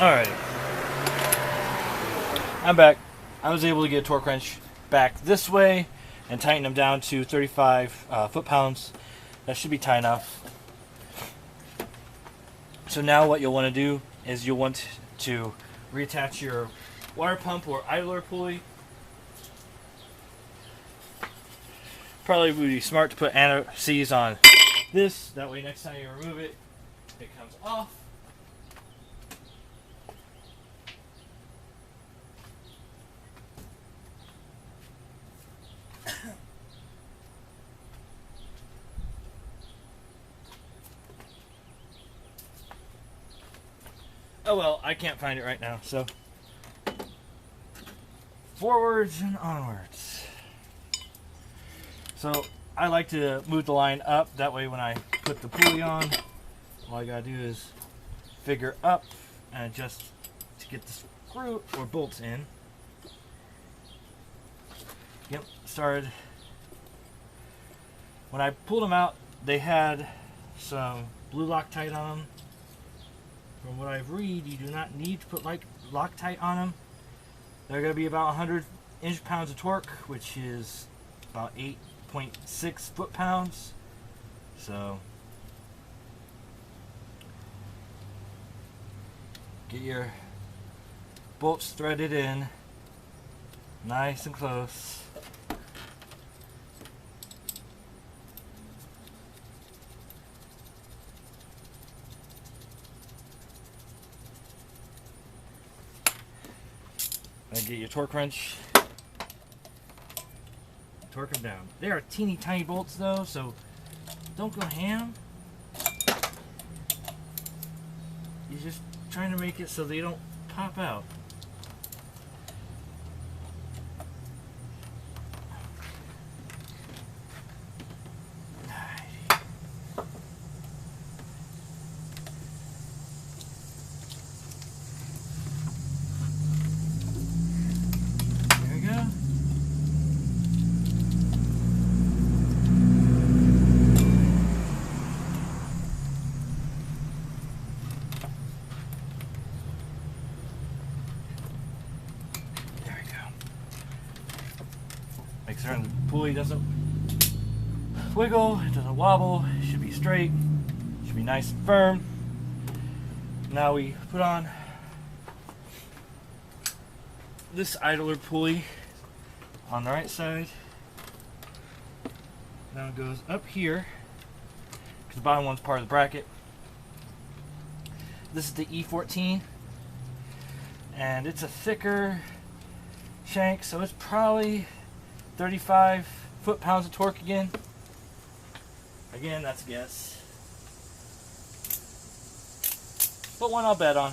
Alright, I'm back. I was able to get a torque wrench back this way and tighten them down to 35 foot-pounds. That should be tight enough. So now what you'll want to do is you'll want to reattach your water pump or idler pulley. Probably would be smart to put anti-seize on this. That way next time you remove it, it comes off. Oh well, I can't find it right now, so forwards and onwards. So I like to move the line up, that way when I put the pulley on, all I gotta do is figure up and adjust to get the screw or bolts in. Yep, started. When I pulled them out, they had some blue Loctite on them. From what I've read, you do not need to put Loctite on them. They're going to be about 100 inch-pounds of torque, which is about 8.6 foot-pounds. So, get your bolts threaded in, nice and close. And get your torque wrench, torque them down. They are teeny tiny bolts though, so don't go ham. You're just trying to make it so they don't pop out. Make certain the pulley doesn't wiggle, it doesn't wobble, it should be straight, it should be nice and firm. Now we put on this idler pulley on the right side. Now it goes up here, because the bottom one's part of the bracket. This is the E14, and it's a thicker shank, so it's probably 35 foot-pounds of torque again. Again, that's a guess. But one I'll bet on.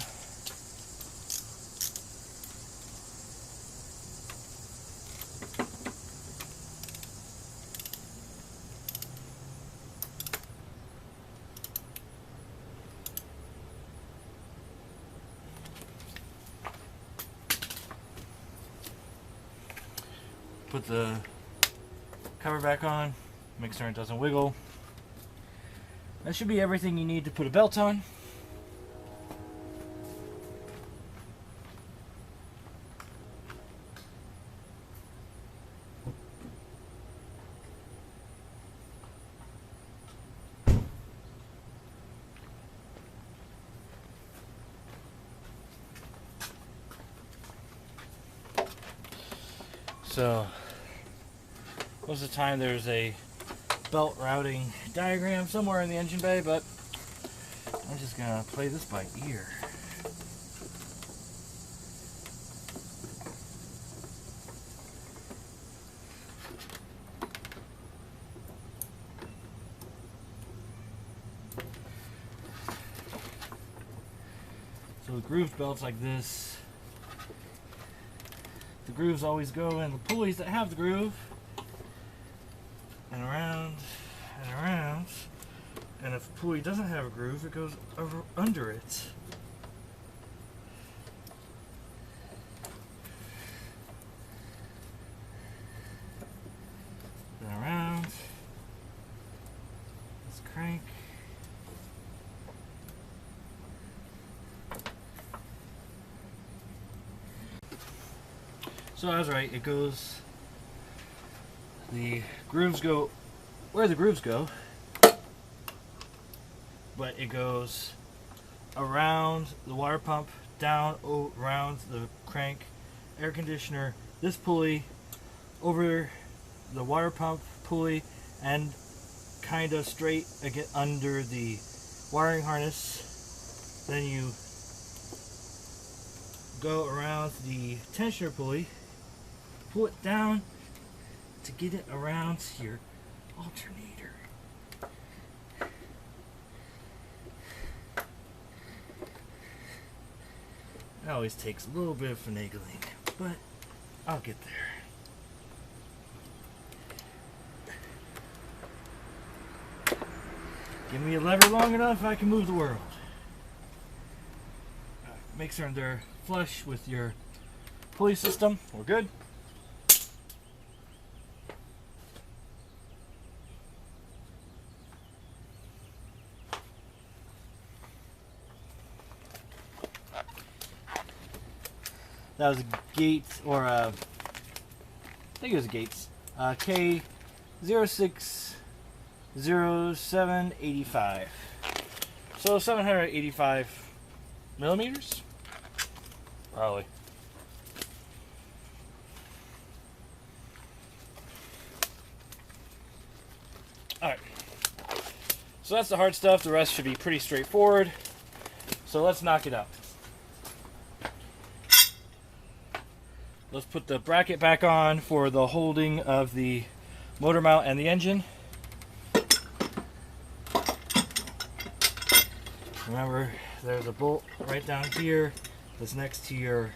Put the cover back on, make sure it doesn't wiggle. That should be everything you need to put a belt on. So, most of the time there's a belt routing diagram somewhere in the engine bay, but I'm just gonna play this by ear. So the grooved belts like this, the grooves always go in the pulleys that have the groove, and around and around, and if the pulley doesn't have a groove, it goes over under it. And around, let's crank. So I was right, it goes, the grooves go where the grooves go, but it goes around the water pump, down around the crank, air conditioner, this pulley, over the water pump pulley, and kind of straight again under the wiring harness. Then you go around the tensioner pulley, pull it down to get it around your alternator. It always takes a little bit of finagling, but I'll get there. Give me a lever long enough, I can move the world. Make sure they're flush with your pulley system. We're good. That was a Gates, or I think it was a Gates, K060785. So 785 millimeters? Probably. Alright. So that's the hard stuff. The rest should be pretty straightforward. So let's knock it out. Let's put the bracket back on for the holding of the motor mount and the engine. Remember, there's a bolt right down here that's next to your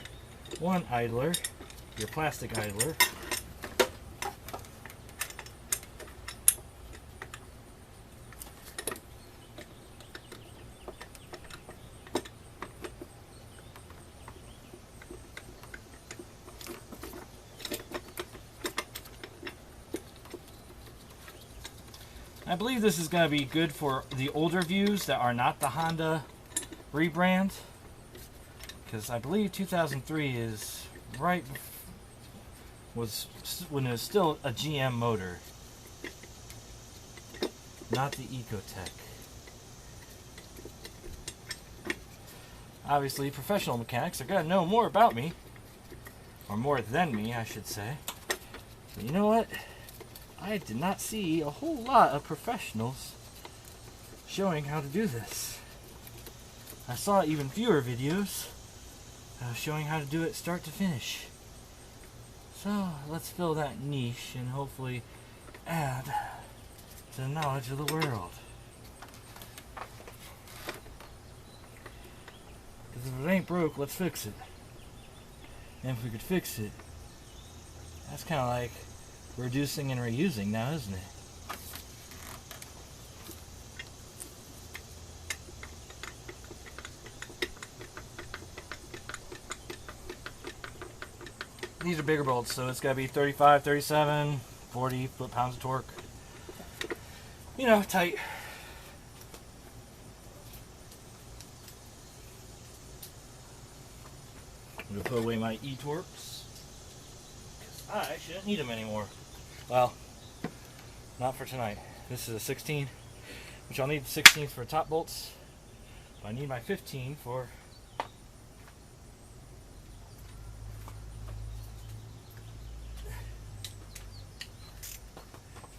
one idler, your plastic idler. I believe this is going to be good for the older Vues that are not the Honda rebrand, because I believe 2003 is was when it was still a GM motor, not the Ecotec. Obviously, professional mechanics are going to know more about me, or more than me, I should say. But you know what? I did not see a whole lot of professionals showing how to do this. I saw even fewer videos showing how to do it start to finish. So let's fill that niche and hopefully add to the knowledge of the world. Because if it ain't broke, let's fix it. And if we could fix it, that's kind of like reducing and reusing now, isn't it? These are bigger bolts, so it's got to be 35, 37, 40 foot-pounds of torque. You know, tight. I'm going to put away my E-Torques, because I shouldn't need them anymore. Well, not for tonight. This is a 16, which I'll need 16th for top bolts. But I need my 15 for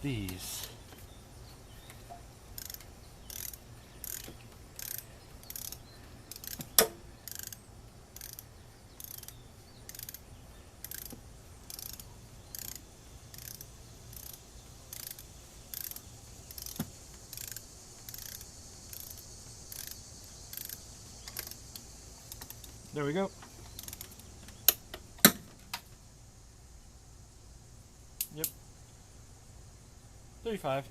these. There we go. Yep. 35.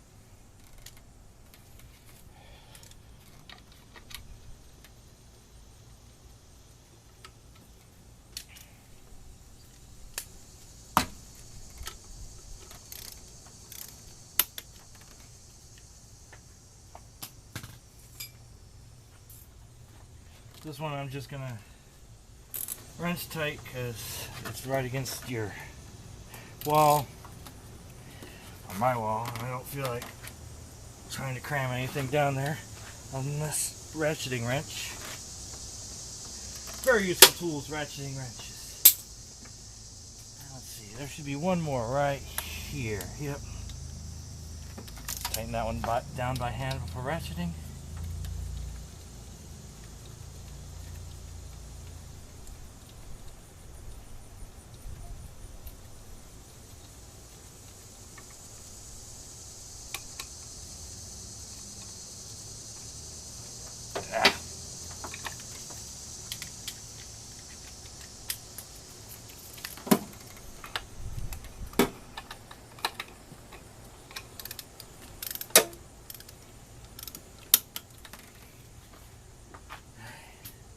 This one I'm just gonna wrench tight because it's right against your wall, or my wall. I don't feel like trying to cram anything down there on this ratcheting wrench. Very useful tools, ratcheting wrenches. Now let's see, there should be one more right here. Yep. Tighten that one down by hand before ratcheting.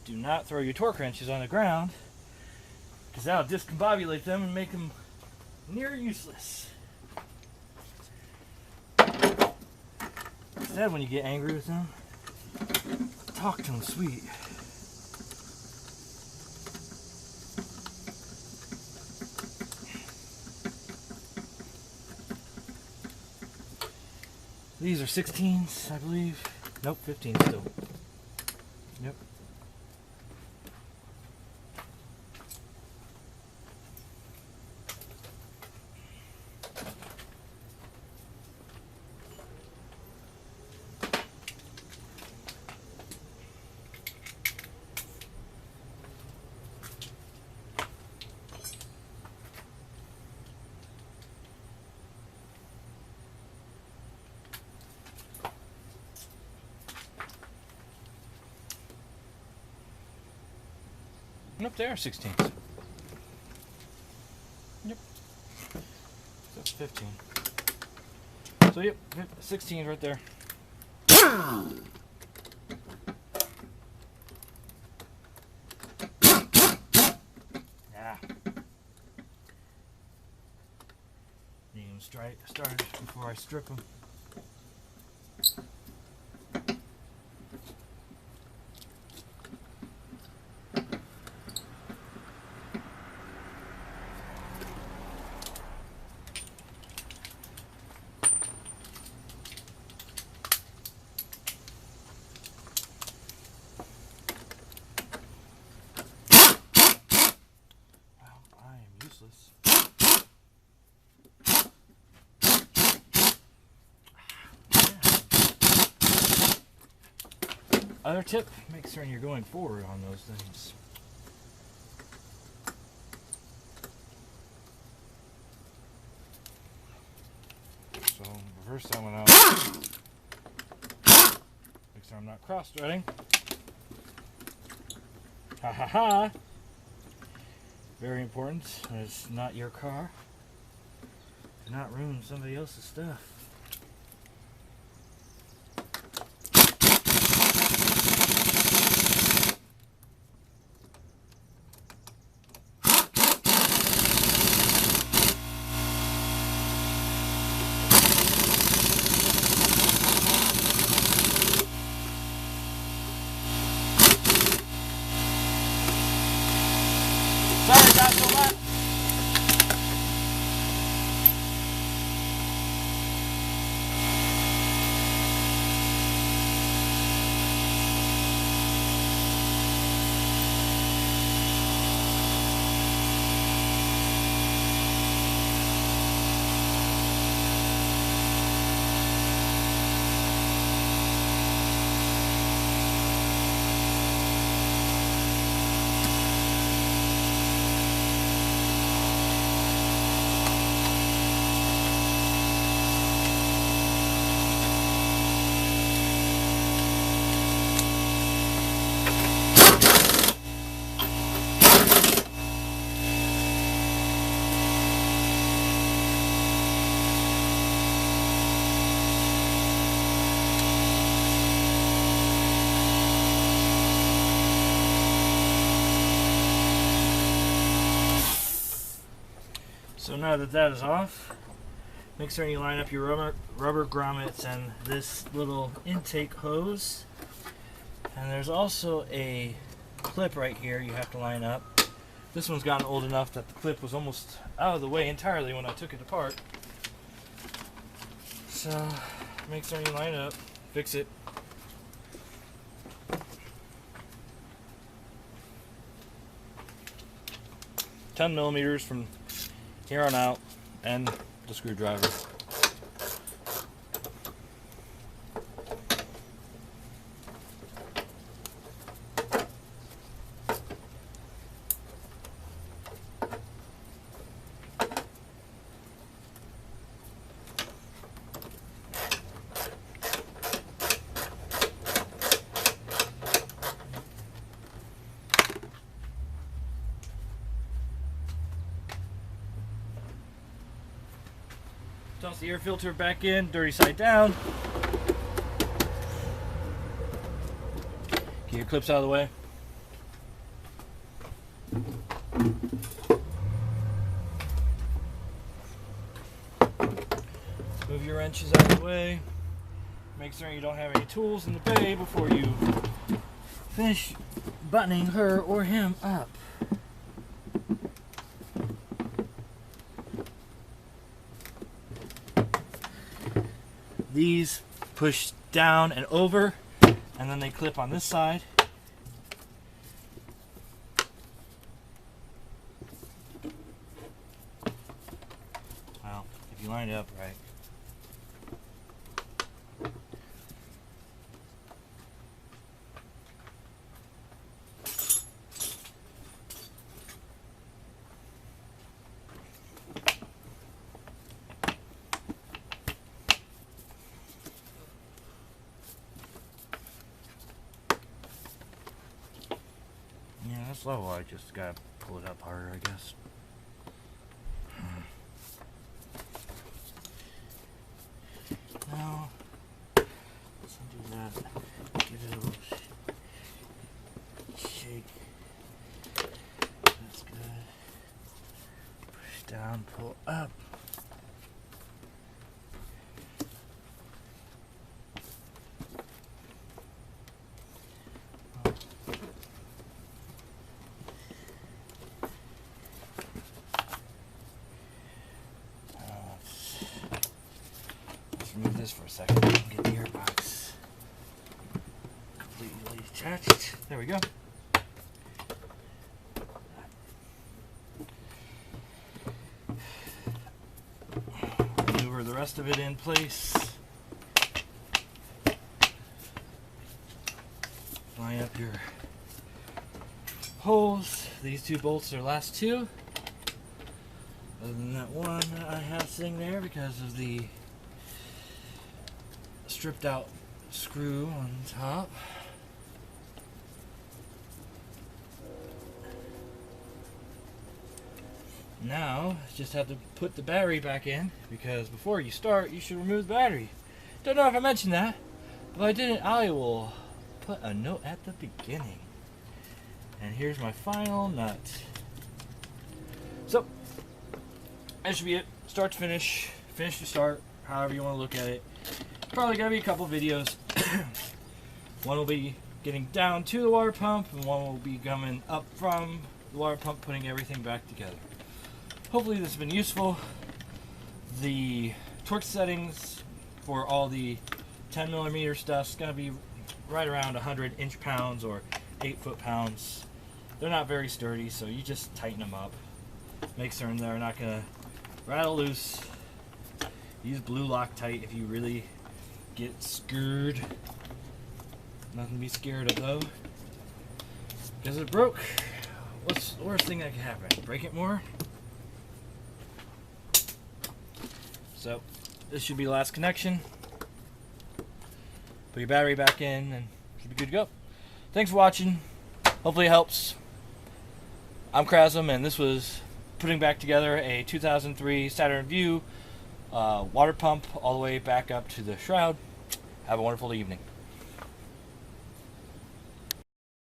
Do not throw your torque wrenches on the ground, because that'll discombobulate them and make them near useless. Instead, when you get angry with them, talk to them sweet. These are 16s, I believe. Nope, 15s still. Yep. Nope, they are 16s. Yep. That's 15. So yep, 16 right there. Yeah. Need them started before I strip them. Other tip, make certain you're going forward on those things. So reverse that one out. Make sure I'm not cross-threading. Ha ha ha! Very important. It's not your car. Do not ruin somebody else's stuff. Sorry, not so much. So now that that is off, make sure you line up your rubber grommets and this little intake hose. And there's also a clip right here you have to line up This one's gotten old enough that the clip was almost out of the way entirely when I took it apart. So, make sure you line it up, fix it. $10mm from here on out, and the screwdriver. Toss the air filter back in, dirty side down. Get your clips out of the way. Move your wrenches out of the way. Make sure you don't have any tools in the bay before you finish buttoning her or him up. These push down and over, and then they clip on this side. Well, if you line it up right. Yeah, that's level. I just gotta pull it up harder, I guess. Now, let's undo that. Give it a little shake. That's good. Push down, pull up. Move this for a second and get the airbox completely detached. There we go. Maneuver the rest of it in place. Line up your holes. These two bolts are last two. Other than that one that I have sitting there because of the stripped out screw on top. Now, just have to put the battery back in, because before you start, you should remove the battery. Don't know if I mentioned that, but if I didn't, I will put a note at the beginning. And here's my final nut. So, that should be it. Start to finish, finish to start, however you want to look at it. Probably gonna be a couple videos. One will be getting down to the water pump, and one will be coming up from the water pump, putting everything back together. Hopefully this has been useful. The torque settings for all the 10mm stuff is gonna be right around 100 inch-pounds or 8 foot-pounds. They're not very sturdy, so you just tighten them up. Make certain they're not gonna rattle loose. Use blue Loctite if you really get scared. Nothing to be scared of though. Because it broke. What's the worst thing that could happen? Break it more? So, this should be the last connection. Put your battery back in and should be good to go. Thanks for watching. Hopefully it helps. I'm Krasm, and this was putting back together a 2003 Saturn Vue water pump all the way back up to the shroud. Have a wonderful evening.